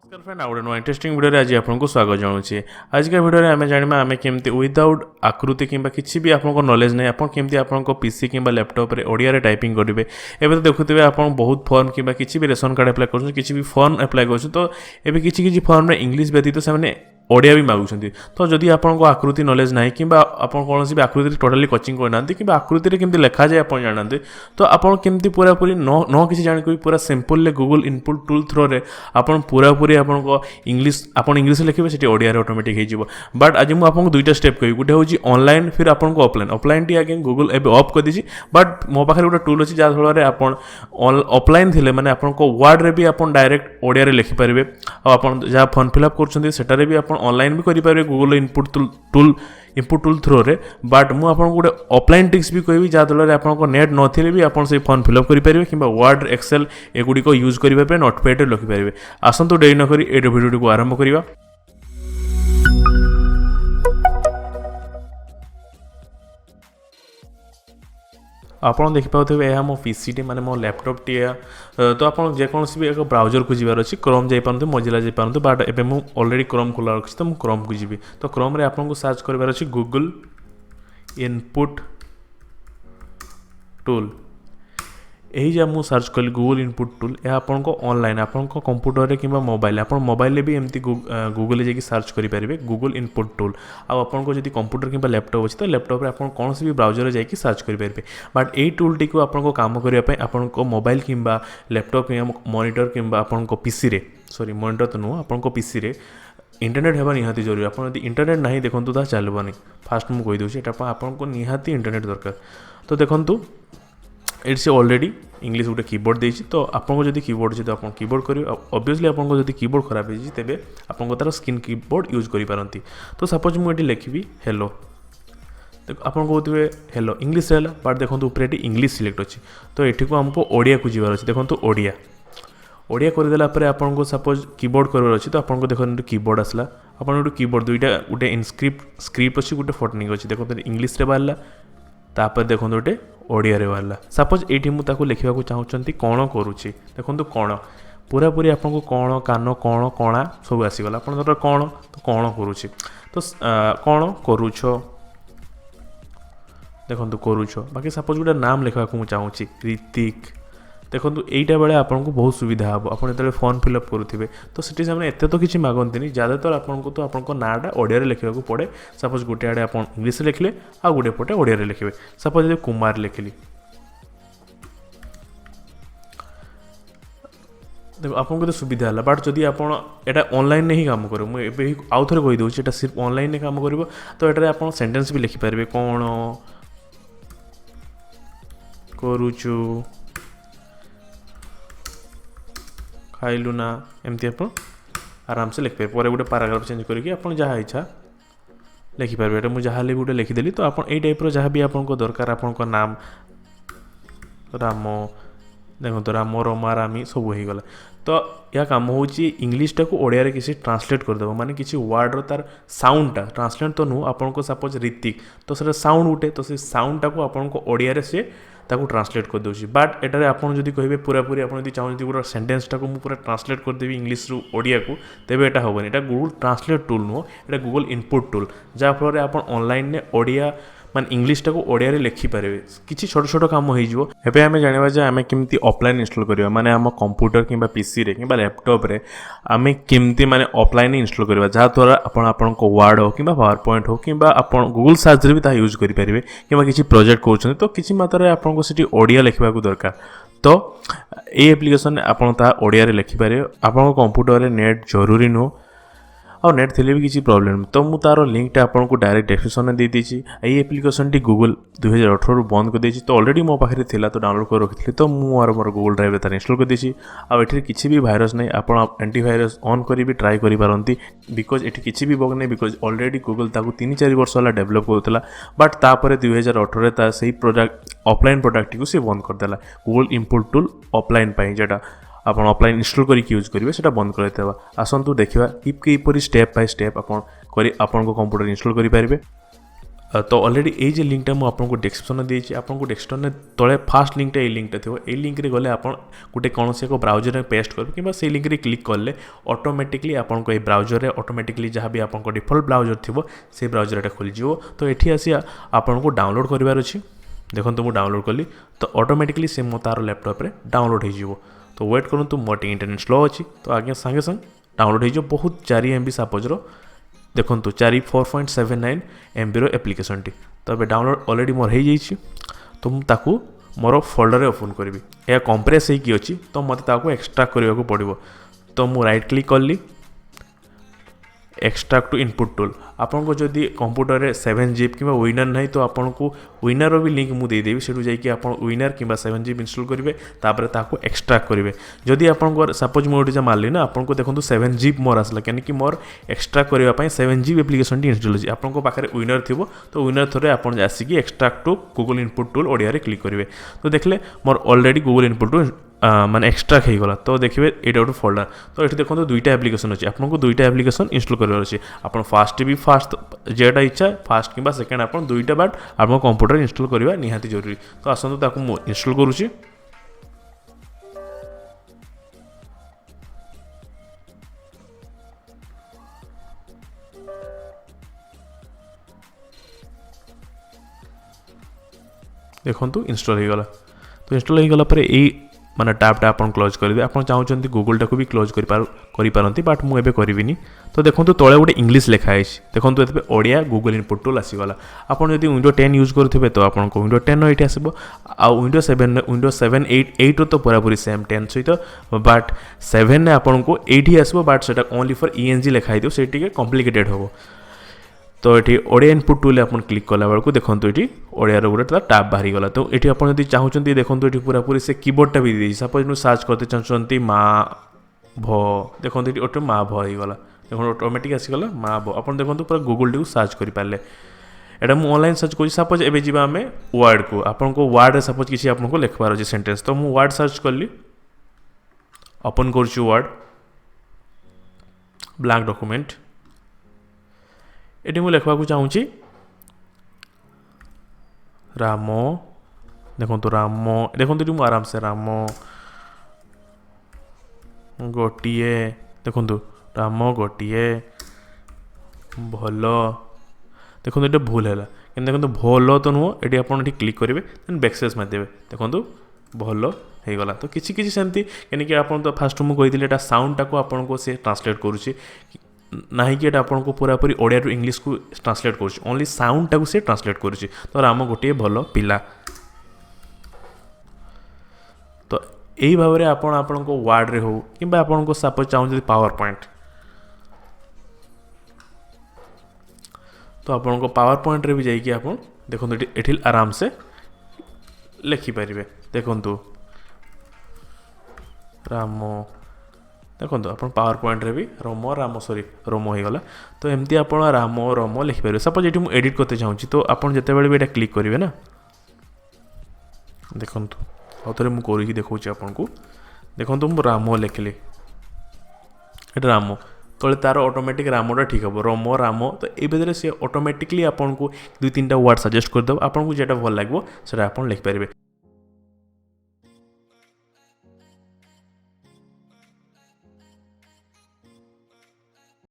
Friend आउ नुआ interesting video आज आपको स्वागत जनाऊँ। आज का वीडियो आम जाना आम केमती विदाउट आकृति कि किसी भी आपको नॉलेज नहीं आप केमती आपको पीसी कि लैपटॉप रे ओडिया रे टाइपिंग करेंगे। एवं तो देखुए आप बहुत फॉर्म कि किसी भी रेशन कार्ड अप्लाई कर किसी भी फॉर्म अप्लाई कर तो ये किसी फॉर्म में इंग्लिश व्यतीत से ओडिया भी मागुंट। तो जदि आपको आकृति नॉलेज ना कि कौन भी आकृति टोटाली कोचिंग करना कि आकृति केमती लिखा जाए आप जानते तो आप केमती पूरा पूरी न किसी जान पूरा simple Google input tool through आप पूरा पूरी आपको इंग्लिश लिखे से ओडिया ऑटोमेटिक हो। बट आज मुझे आपको दुईटा स्टेप कही गोटे हूँ ऑनलाइन फिर आपको ऑफलाइन। ऑफलाइन टी आगे गूगल एवं ऑफ कर दी बट मो पाखे गोटे टूल अच्छी जहाँ फल आप ऑफलाइन थे मैंने आपको वर्ड रे भी आप डायरेक्ट ओडिया लिखिपारे आप जहाँ फॉर्म फिलअप कर भी आप ऑनलाइन भी करेंगे गूगल इनपुट टूल थ्रो रे। बट मुझे आपको गोटे ऑफलाइन ट्रिक्स भी कहबी जहाँ फल आपको नेट नथिले भी आप फॉर्म फिलअप करेंगे कि वर्ड एक्सेल एगुड़िक यूज करेंगे नोटपैड लिखिपारे। आसतु डेरी नक वीडियो को आरंभ करवा। आपड़ देखिपे यह मो पीसी टी माने मो लैपटॉप टी तो आप जेकोसी भी एक ब्राउजर को जीवार अच्छी क्रोम जापारत मोजिला जापारत बट एबे मु ऑलरेडी क्रोम खोला रखी तो मुझे क्रोम को जी तो क्रोम रे आपको सर्च करार अच्छी गूगल इनपुट टूल। यही जब मुझे सर्च कली गूगल इनपुट टूल यह आपको ऑनलाइन आपको कंप्यूटर कि मोबाइल आप मोबाइल भी एमती गूगल जाकि सर्च करेंगे गूगल इनपुट टूल। आपको जब कंप्यूटर कि लैपटॉप अच्छी तो लैपटॉप रे आप कौन भी ब्राउजर जाकि सर्च करेंगे। बट यही टूल टी को आपको काम करने आपको मोबाइल कि लैपटॉप कि मॉनिटर कि आपको पीसी रे सॉरी मॉनिटर तो नुह आपको पीसी रे इंटरनेट होगा निहाती जरूरी। आप इंटरनेट ना देखो तो चलबनी फास्ट मुझे कहीदे यहाँ आपको निहाती इंटरनेट दरकार। तो देखो इट्स ऑलरेडी इंग्लिश गोटे कीबोर्ड देती तो आपको जब कीबोर्ड अच्छे तो आप कीबोर्ड करेंगे ऑब्वियसली आपको जब कीबोर्ड खराब हो तेज आपको तार स्क्रीन कीबोर्ड यूज करेंगे। तो सपोज मुझे लिखी हेलो देखो आप कहते हेलो इंग्लिश रहा बट देखो ऊपर ये इंग्लिश सिलेक्ट अच्छी तो ये को हमको ओडिया को जीवार अच्छे देखो ओडिया ओडिया करदेला आपको सपोज कीबोर्ड करार अच्छी तो आपको देखो कीबोर्ड आसला आप कीबोर्ड दुईटा गोटे स्क्रिप्ट अच्छी गोटे फोटनिंग अच्छी देखो इंग्लिश बाहर तापर देखो गोटे ओडिया रे बाहर। सपोज ये मुझे लिखा चाहूँगी कौन करुच्ची देखो कौन पूरा पूरी आपको कौन कान कौन कणा सब आसीगला आप कौन तो कौन करुच्ची तो कौन करुछ देखो करुछ बाकी सपोज गोटे नाम लिखा चाहूँगी ऋतिक देखो यहीटा बेले आपको बहुत सुविधा हम आप जो फॉर्म फिलअप करुवे तो सीटी से एत तो किसी मागती ज़्यादातर आपको तो आपको नाटा ओडिया लिखा पड़े। सपोज गोटे आड़े आप इंग्लिश लिखले आ गोटे पटे ओडिया लिखे सपोज जब कुमार लिखिली देखो आपको तो सुविधा है। बट जदि आप ऑनलाइन ही काम कर मुझे आउ थे कहीदे ये सिर्फ ऑनलाइन काम कर तो ये आप सेंटेंस भी लिखिपारे कौन करुचु खाइलु ना एमती आप आराम से लिखिपारे पर गोटे पाराग्राफ चेंज करके आप जहाँ इच्छा लिखिपारे। ये मुझे जहाँ गोटे लिखिदेली तो आप टाइप जहाँ भी आपको दरकार आपको नाम राम देखो तो राम रमा रामी सब हो गला। तो यह काम हूँ इंग्लीटा को ओडिया रे किसी ट्रांसलेट करदेव माने किसी वर्ड तार साउंडटा ट्रांसलेट तो नुह आपको सपोज ऋतिक तो सर साउंड उठे तो से साउंडटा को आपको ओडिया रे से ताको ट्रांसलेट कर दूसरी। बट एटारे आपन जदि कहिबे पूरा पूरी आपन जदि चाहते गोटे सेंटेंसटा को पूरा ट्रांसलेट कर देबी इंग्लिश रु ओडिया को तेबे एटा होबनी। एटा गूगल ट्रांसलेट टूल नुह एटा गूगल इनपुट टूल जहाँ फल आप ऑनलाइन ने ओडिया माने इंग्लिशटा को ओडिया रे लिखिपारे किसी छोट छोट काम हो। एबे आमे जानिबा जे आमे केमती ऑफलाइन इंस्टॉल करिया माने आम कंप्यूटर किंबा पीसी रे किंबा लैपटॉप रे आमे केमती माने ऑफलाइन इंस्टॉल करिया जहाँ द्वारा आपनको वर्ड हो किंबा पावर पॉइंट हो किंबा आपन गूगल सर्च रे भी ता यूज करि परिबे किंबा किसी प्रोजेक्ट करछन तो किसी मात्रा आपनको सिटी ओडिया लिखबा को दरकार तो ए एप्लिकेशन आपन ता ओडिया रे लिखि पारे। आपन कंप्यूटर रे नेट जरूरी नो और नेट थे भी किसी प्रॉब्लम तो मुझे तार लिंकटा आपको डायरेक्ट डिस्क्रिप्शन में दे दीची। ये एप्लिकेशन टी गूगल 2018 बंद कर देछि तो ऑलरेडी मो पाखे थिला तो डाउनलोड कर रखी तो मुझे मोर गूगल ड्राइव रे तार इंस्टॉल कर देछि। आ एठी किसी भी भाइरस नहीं आप एंटीवायरस ऑन करी भी ट्राई करि पारंती बिकॉज एठी किसी भी बग नहीं बिकॉज ऑलरेडी गूगल ताकू 3-4 वर्ष वाला डेवलप करथला बट तापर 2018 रे ता सही प्रोडक्ट ऑफलाइन प्रोडक्ट को से बंद कर देला गूगल इनपुट टूल ऑफलाइन पाई जेटा आप ऑफलाइन इंस्टॉल करके यूज करेंगे से बंद कर आसतु देखा किपरि स्टेप बाय स्टेप आपको कंप्यूटर इंस्टॉल करेंगे। तो अलरेडी ये लिंकटा मुझे आपको डिस्क्रिप्शन देती आपको डिस्क्रिप्शन तले फास्ट लिंकटा ये लिंकटा थी ये लिंक रे गले आप गोटे कौन से ब्राउजर में पेस्ट करेंगे कि से लिंक रे क्लिक कले ऑटोमेटिकली आपको ये ब्राउजर रे ऑटोमेटिकली जहाँ भी आपको डिफॉल्ट ब्राउजर थी से ब्राउजर खोलଯିव तो ये आसी आपको डाउनलोड करार अच्छी देखो मुझे डाउनलोड कली तो ऑटोमेटिकली से मो तार लैपटॉप रे डाउनलोड हो तो वेट करूँ मोर इंटरनेट स्लो अच्छी तो आगे सांगे संग डाउनलोड हो बहुत 4 MB सपोज देखो 4.79 MB एप्लिकेशन टी तो ये डाउनलोड ऑलरेडी मोर हो जाइए तो मुझे मोर फोल्डर में ओपन करी यह कंप्रेस होगी अच्छी तो मत एक्सट्राक्ट करने को पड़ो तो मुझे राइट क्लिक कली एक्सट्राक्ट टू इनपुट टूल आपको जदि कंप्यूटर में 7 कि विनर नहीं तो आपको विनर भी लिंक मुझे देदेवी से जाकि आप विनर कि 7 इंस्टॉल करेंगे तापर एक्सट्राक्ट करेंगे जदि आप सपोज मुझे मारली ना आपको देखो 7 मोर आसला कहीं मोर एक्सट्राक्ट करने 7 एप्लिकेशन इंस्टॉल होगी आपको पाखे विनर थी तो विनर थ्रो आप आसिक extract to Google input tool Odia click करेंगे तो देखले मोर ऑलरेडी गूगल इनपुट टूल माने एक्सट्राक्ट हो गला तो देखिए यहाँ गोटे फोल्डर तो ये देखो 2टा एप्लिकेशन अच्छी आपको 2टा एप्लिकेशन इंस्टॉल करार अच्छे आप फास्ट भी फास्ट जेटा इच्छा फास्ट कि सेकेंड आप 2टा बाट आप कंप्यूटर इंस्टॉल करवा निहाती जरूरी तो आसतु इंस्टॉल करुँची देखो इंस्टॉल हो गला तो इंस्टॉल हो गला पर यही माने टैबटा आप क्लोज करेंगे आप चाहते गूगल टाक भी क्लोज करपारती बट मुझे करी तो देखो तले गोटे इंग्लीश लिखाई देखो ये ओडिया गूगल इनपुट टूल आसीगला आप विंडो 10 यूज करुवे तो आपको विंडो 10 ये आसो आ विंडो 7 8 तो पूरापूरी सेम 10 सहित बट 7 आपको ये आसो बट से ओनली फॉर ENG लिखाई थो से कॉम्प्लिकेटेड हम तो ये ओडिया इनपुट टूल आप क्लिक कला बेलू देखो ये ओडिया गोटे टैब बाहरी गला तो ये आप चाहते देखो ये पूरापूरी से कीबोर्डटा भी दी सपोज मुझे सर्च करते चाहते माँ भ देखो ये ऑटो माँ भ होगा देखो ऑटोमेटिक आसीगला माँ भ आप देखो पूरा गूगल टी सर्च करें एटा मुझे ऑनलाइन सर्च कर सपोज एवं जी आम वर्ड को आपको वर्ड सपोज किसी आपको लिखबार अच्छे सेंटेंस तो मुझे वर्ड सर्च कली ओपन कर वर्ड ब्लैंक डॉक्यूमेंट ये मुझे लिखा चाहूँगी राम देखो राम देखो मुझे आराम से राम गोटे देखो राम गोटे भल देखो ये भूल है कि देखो भल तो नुह ये आप क्लिक करेंगे देन बैकस्पेस मारदेवे देखो भल हो गला तो किसी किसी सेमती कहीं आप तो फास्ट मुझे कही साउंडटा को आपको से ट्रांसलेट करुँची ना कि आपको पूरापूरी ओडिया टू इंग्लिश को ट्रांसलेट कर ओनली साउंडटा को से ट्रांसलेट कर तो राम गोटे भल पिला तो यही भाव में आपको वर्ड रे हो कि आपको सपोज चाहते पावर पॉइंट तो आपको पावर पॉइंट रे भी जाइए आप देखो ये आराम से लिखिपारे देखु राम देखो आप पावर पॉइंट रे भी राम सॉरी रोम होगा तो एमती आप राम लिखिपारे सपोज ये मुझे एडिट करते चाहूँगी तो आप जितेबाला भी ये क्लिक करेंगे ना देखो आउ थे मुझे देखा आपको देखो मुझे राम लिखिली ये राम तो तार ऑटोमेटिक रामटा ठीक हम रोम राम तो ये भितर सी ऑटोमेटिकली आपको 2-3टा वर्ड सजेस्ट करदेव आपको जेटा भल लगे आप लिखिपारे।